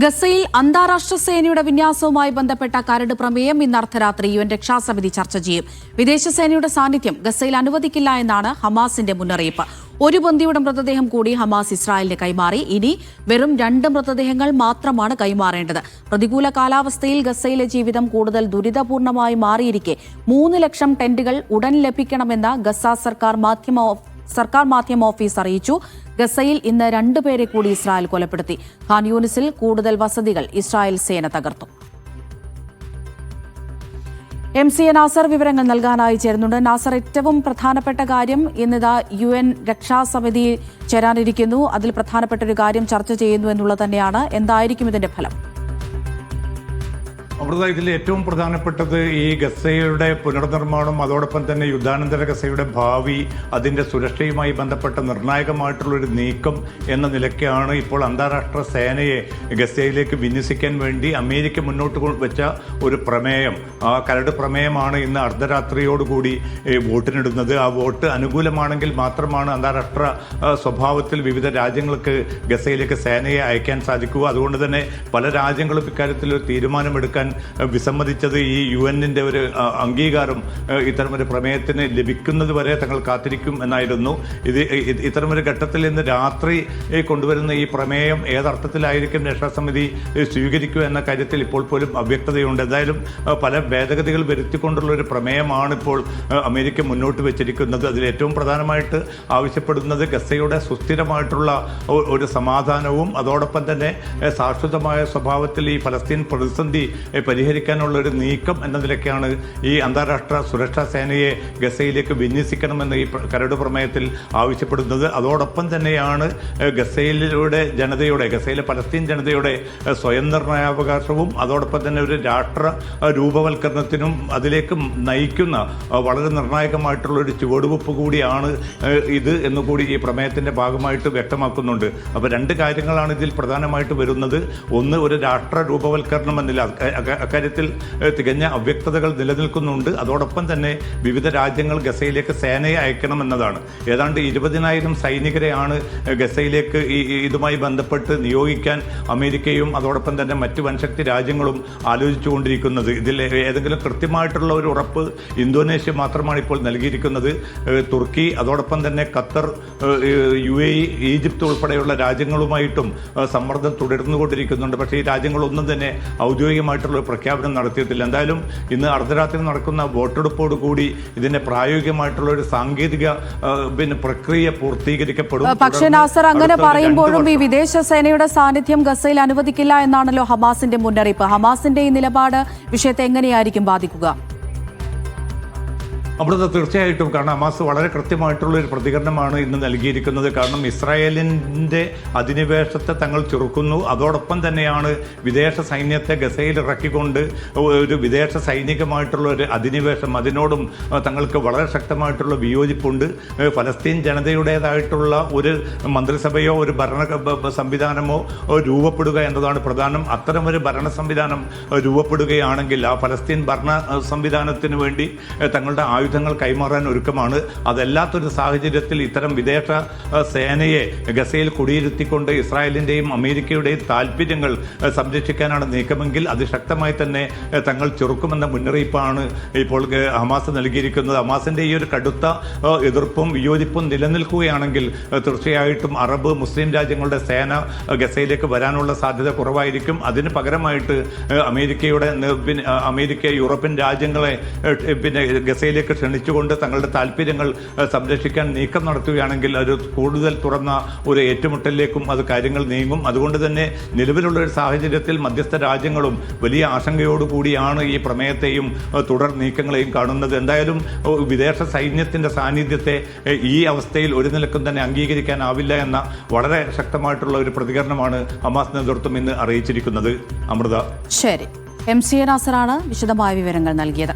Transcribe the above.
ഗസയിൽ അന്താരാഷ്ട്ര സേനയുടെ വിന്യാസവുമായി ബന്ധപ്പെട്ട കരട് പ്രമേയം ഇന്ന് അർദ്ധരാത്രി യുഎൻ രക്ഷാസമിതി ചർച്ച ചെയ്യും. വിദേശ സേനയുടെ സാന്നിധ്യം ഗസയിൽ അനുവദിക്കില്ല എന്നാണ് ഹമാസിന്റെ മുന്നറിയിപ്പ്. ഒരു ബന്ദിയുടെ മൃതദേഹം കൂടി ഹമാസ് ഇസ്രായേലിന് കൈമാറി. ഇനി വെറും 2 മൃതദേഹങ്ങൾ മാത്രമാണ് കൈമാറേണ്ടത്. പ്രതികൂല കാലാവസ്ഥയിൽ ഗസയിലെ ജീവിതം കൂടുതൽ ദുരിതപൂർണമായി മാറിയിരിക്കെ 3 ലക്ഷം ടെന്റുകൾ ഉടൻ ലഭിക്കണമെന്ന് ഗസ സർക്കാർ മാധ്യമ ഓഫീസ് അറിയിച്ചു. ഗസയിൽ ഇന്ന് 2 പേരെ കൂടി ഇസ്രായേൽ കൊലപ്പെടുത്തി. ഖാൻ യൂനിസിൽ കൂടുതൽ വസതികൾ ഇസ്രായേൽ സേന തകർത്തു. MC നാസർ വിവരങ്ങൾ നൽകാനായി ചേരുന്നുണ്ട്. നാസർ, ഏറ്റവും പ്രധാനപ്പെട്ട കാര്യം ഇന്നിതാ UN രക്ഷാസമിതി ചേരാനിരിക്കുന്നു. അതിൽ പ്രധാനപ്പെട്ട ഒരു കാര്യം ചർച്ച ചെയ്യുന്നു എന്നുള്ളത് തന്നെയാണ്. എന്തായിരിക്കും ഇതിന്റെ ഫലം? അമൃത, ഇതിൽ ഏറ്റവും പ്രധാനപ്പെട്ടത് ഈ ഗസയുടെ പുനർനിർമ്മാണം, അതോടൊപ്പം തന്നെ യുദ്ധാനന്തര ഗസയുടെ ഭാവി, അതിൻ്റെ സുരക്ഷയുമായി ബന്ധപ്പെട്ട നിർണായകമായിട്ടുള്ളൊരു നീക്കം എന്ന നിലയ്ക്കാണ് ഇപ്പോൾ അന്താരാഷ്ട്ര സേനയെ ഗസയിലേക്ക് വിന്യസിക്കാൻ വേണ്ടി അമേരിക്ക മുന്നോട്ട് വെച്ച ഒരു പ്രമേയം. ആ കരട് പ്രമേയമാണ് ഇന്ന് അർദ്ധരാത്രിയോടുകൂടി വോട്ടിനിടുന്നത്. ആ വോട്ട് അനുകൂലമാണെങ്കിൽ മാത്രമാണ് അന്താരാഷ്ട്ര സ്വഭാവത്തിൽ വിവിധ രാജ്യങ്ങൾക്ക് ഗസയിലേക്ക് സേനയെ അയക്കാൻ സാധിക്കുക. അതുകൊണ്ട് തന്നെ പല രാജ്യങ്ങളും ഇക്കാര്യത്തിൽ ഒരു തീരുമാനമെടുക്കാൻ വിസമ്മതിച്ചത് ഈ UN-ന്റെ ഒരു അംഗീകാരം ഇത്തരമൊരു പ്രമേയത്തിന് ലഭിക്കുന്നത് വരെ തങ്ങൾ കാത്തിരിക്കും എന്നായിരുന്നു. ഇത്തരമൊരു ഘട്ടത്തിൽ ഇന്ന് രാത്രി കൊണ്ടുവരുന്ന ഈ പ്രമേയം ഏതർത്ഥത്തിലായിരിക്കും രക്ഷാസമിതി സ്വീകരിക്കുക എന്ന കാര്യത്തിൽ ഇപ്പോൾ പോലും അവ്യക്തതയുണ്ട്. എന്തായാലും പല ഭേദഗതികൾ വരുത്തിക്കൊണ്ടുള്ള ഒരു പ്രമേയമാണ് ഇപ്പോൾ അമേരിക്ക മുന്നോട്ട് വെച്ചിരിക്കുന്നത്. അതിൽ ഏറ്റവും പ്രധാനമായിട്ട് ആവശ്യപ്പെടുന്നത് ഗസയുടെ സുസ്ഥിരമായിട്ടുള്ള ഒരു സമാധാനവും അതോടൊപ്പം തന്നെ ശാശ്വതമായ സ്വഭാവത്തിൽ ഈ ഫലസ്തീൻ പ്രതിസന്ധി പരിഹരിക്കാനുള്ള ഒരു നീക്കം എന്ന നിലയ്ക്കാണ് ഈ അന്താരാഷ്ട്ര സുരക്ഷാ സേനയെ ഗസയിലേക്ക് വിന്യസിക്കണമെന്ന് ഈ കരട് പ്രമേയത്തിൽ ആവശ്യപ്പെടുന്നത്. അതോടൊപ്പം തന്നെയാണ് ഗസയിലെ പലസ്തീൻ ജനതയുടെ സ്വയം നിർണയാവകാശവും അതോടൊപ്പം തന്നെ ഒരു രാഷ്ട്ര രൂപവൽക്കരണത്തിനും അതിലേക്ക് നയിക്കുന്ന വളരെ നിർണായകമായിട്ടുള്ള ഒരു ചുവടുവെപ്പ് കൂടിയാണ് ഇത് എന്നുകൂടി ഈ പ്രമേയത്തിൻ്റെ ഭാഗമായിട്ട് വ്യക്തമാക്കുന്നുണ്ട്. അപ്പോൾ 2 കാര്യങ്ങളാണ് ഇതിൽ പ്രധാനമായിട്ട് വരുന്നത്. ഒന്ന്, ഒരു രാഷ്ട്ര രൂപവൽക്കരണം എന്നില്ല, അക്കാര്യത്തിൽ തികഞ്ഞ അവ്യക്തതകൾ നിലനിൽക്കുന്നുണ്ട്. അതോടൊപ്പം തന്നെ വിവിധ രാജ്യങ്ങൾ ഗസയിലേക്ക് സേനയെ അയക്കണമെന്നതാണ്. ഏതാണ്ട് 20,000 സൈനികരെയാണ് ഗസയിലേക്ക് ഇതുമായി ബന്ധപ്പെട്ട് നിയോഗിക്കാൻ അമേരിക്കയും അതോടൊപ്പം തന്നെ മറ്റ് വൻശക്തി രാജ്യങ്ങളും ആലോചിച്ചുകൊണ്ടിരിക്കുന്നത്. ഇതിൽ ഏതെങ്കിലും കൃത്യമായിട്ടുള്ള ഒരു ഉറപ്പ് ഇന്തോനേഷ്യ മാത്രമാണ് ഇപ്പോൾ നൽകിയിരിക്കുന്നത്. തുർക്കി, അതോടൊപ്പം തന്നെ ഖത്തർ, UAE, ഈജിപ്ത് ഉൾപ്പെടെയുള്ള രാജ്യങ്ങളുമായിട്ടും സമ്മർദ്ദം തുടർന്നുകൊണ്ടിരിക്കുന്നുണ്ട്. പക്ഷേ ഈ രാജ്യങ്ങളൊന്നും തന്നെ ഔദ്യോഗികമായിട്ടുള്ള പ്രഖ്യാപനം നടത്തിയിട്ടില്ല. എന്തായാലും ഇന്ന് അർദ്ധരാത്രി നടക്കുന്ന വോട്ടെടുപ്പോടുകൂടി ഇതിന്റെ പ്രായോഗികമായിട്ടുള്ള ഒരു സാങ്കേതിക പ്രക്രിയ പൂർത്തീകരിക്കപ്പെടും. പക്ഷേ നാസർ, അങ്ങനെ പറയുമ്പോഴും ഈ വിദേശ സേനയുടെ സാന്നിധ്യം ഗസയിൽ അനുവദിക്കില്ല എന്നാണല്ലോ ഹമാസിന്റെ മുന്നറിയിപ്പ്. ഹമാസിന്റെ ഈ നിലപാട് വിഷയത്തെ എങ്ങനെയായിരിക്കും ബാധിക്കുക? അവിടുത്തെ തീർച്ചയായിട്ടും, കാരണം ഹമാസ് വളരെ കൃത്യമായിട്ടുള്ള ഒരു പ്രതികരണമാണ് ഇന്ന് നൽകിയിരിക്കുന്നത്. കാരണം ഇസ്രായേലിൻ്റെ അധിനിവേശത്തെ തങ്ങൾ ചെറുക്കുന്നു. അതോടൊപ്പം തന്നെയാണ് വിദേശ സൈന്യത്തെ ഗസയിൽ ഇറക്കിക്കൊണ്ട് ഒരു വിദേശ സൈനികമായിട്ടുള്ള ഒരു അധിനിവേശം, അതിനോടും തങ്ങൾക്ക് വളരെ ശക്തമായിട്ടുള്ള വിയോജിപ്പുണ്ട്. ഫലസ്തീൻ ജനതയുടേതായിട്ടുള്ള ഒരു മന്ത്രിസഭയോ ഒരു ഭരണ സംവിധാനമോ രൂപപ്പെടുക എന്നതാണ് പ്രധാനം. അത്തരമൊരു ഭരണ സംവിധാനം രൂപപ്പെടുകയാണെങ്കിൽ ആ ഫലസ്തീൻ ഭരണ സംവിധാനത്തിന് വേണ്ടി തങ്ങളുടെ ആയുധങ്ങൾ കൈമാറാൻ ഒരുക്കമാണ്. അതല്ലാത്തൊരു സാഹചര്യത്തിൽ ഇത്തരം വിദേശ സേനയെ ഗസയിൽ കുടിയിരുത്തിക്കൊണ്ട് ഇസ്രായേലിൻ്റെയും അമേരിക്കയുടെയും താല്പര്യങ്ങൾ സംരക്ഷിക്കാനാണ് നീക്കമെങ്കിൽ അത് ശക്തമായി തന്നെ തങ്ങൾ ചെറുക്കുമെന്ന മുന്നറിയിപ്പാണ് ഇപ്പോൾ ഹമാസ് നൽകിയിരിക്കുന്നത്. ഹമാസിൻ്റെ ഈ ഒരു കടുത്ത എതിർപ്പും വിയോജിപ്പും നിലനിൽക്കുകയാണെങ്കിൽ തീർച്ചയായിട്ടും അറബ് മുസ്ലിം രാജ്യങ്ങളുടെ സേന ഗസയിലേക്ക് വരാനുള്ള സാധ്യത കുറവായിരിക്കും. അതിന് പകരമായിട്ട് അമേരിക്ക യൂറോപ്യൻ രാജ്യങ്ങളെ ഗസയിലേക്ക് ക്ഷണിച്ചുകൊണ്ട് തങ്ങളുടെ താല്പര്യങ്ങൾ സംരക്ഷിക്കാൻ നീക്കം നടത്തുകയാണെങ്കിൽ അത് കൂടുതൽ തുറന്ന ഒരു ഏറ്റുമുട്ടലിലേക്കും അത് കാര്യങ്ങൾ നീങ്ങും. അതുകൊണ്ട് തന്നെ നിലവിലുള്ള ഒരു സാഹചര്യത്തിൽ മധ്യസ്ഥ രാജ്യങ്ങളും വലിയ ആശങ്കയോടുകൂടിയാണ് ഈ പ്രമേയത്തെയും തുടർ നീക്കങ്ങളെയും കാണുന്നത്. എന്തായാലും വിദേശ സൈന്യത്തിൻ്റെ സാന്നിധ്യത്തെ ഈ അവസ്ഥയിൽ ഒരു നിലക്കും തന്നെ അംഗീകരിക്കാനാവില്ല എന്ന വളരെ ശക്തമായിട്ടുള്ള ഒരു പ്രതികരണമാണ് ഹമാസ് നേതൃത്വം ഇന്ന് അറിയിച്ചിരിക്കുന്നത്. അമൃത. ശരി, MC നാസറാണ് വിശദമായ വിവരങ്ങൾ നൽകിയത്.